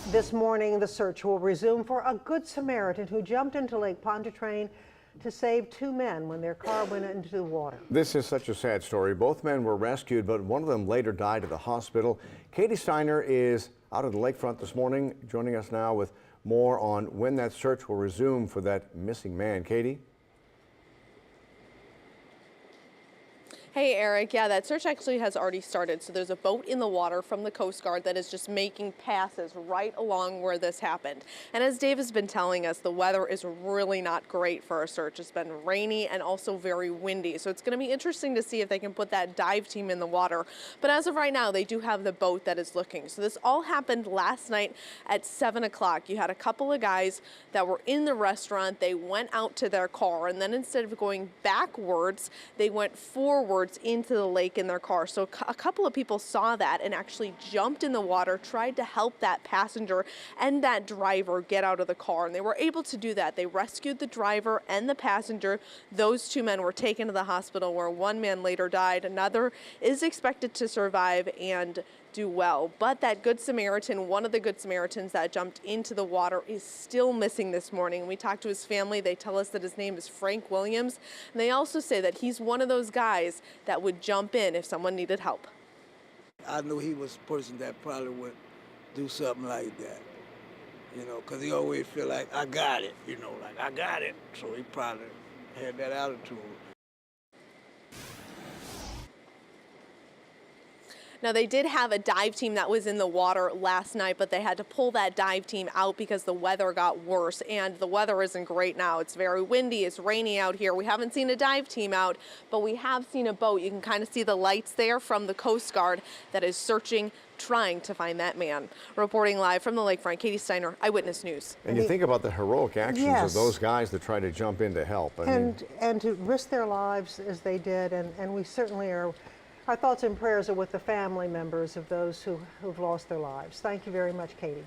This morning, the search will resume for a Good Samaritan who jumped into Lake Pontchartrain to save two men when their car went into the water. This is such a sad story. Both men were rescued, but one of them later died at the hospital. Katie Steiner is out at the lakefront this morning, joining us now with more on when that search will resume for that missing man. Katie? Hey, Eric. Yeah, that search actually has already started. So there's a boat in the water from the Coast Guard that is just making passes right along where this happened. And as Dave has been telling us, the weather is really not great for a search. It's been rainy and also very windy. So it's going to be interesting to see if they can put that dive team in the water. But as of right now, they do have the boat that is looking. So this all happened last night at 7 o'clock. You had a couple of guys that were in the restaurant. They went out to their car, and then instead of going backwards, they went forward into the lake in their car. So a couple of people saw that and actually jumped in the water, tried to help that passenger and that driver get out of the car, and they were able to do that. They rescued the driver and the passenger. Those two men were taken to the hospital, where one man later died. Another is expected to survive and do well. But that Good Samaritan, one of the Good Samaritans that jumped into the water, is still missing this morning. We talked to his family. They tell us that his name is Frank Williams. And they also say that he's one of those guys that would jump in if someone needed help. I knew he was a person that probably would do something like that, because he always feel like, I got it, like I got it. So he probably had that attitude. Now, they did have a dive team that was in the water last night, but they had to pull that dive team out because the weather got worse, and the weather isn't great now. It's very windy, it's rainy out here. We haven't seen a dive team out, but we have seen a boat. You can kind of see the lights there from the Coast Guard that is searching, trying to find that man. Reporting live from the lakefront, Katie Steiner, Eyewitness News. And you think about the heroic actions Yes. of those guys that try to jump in to help. And to risk their lives as they did, and we certainly are. Our thoughts and prayers are with the family members of those who've lost their lives. Thank you very much, Katie.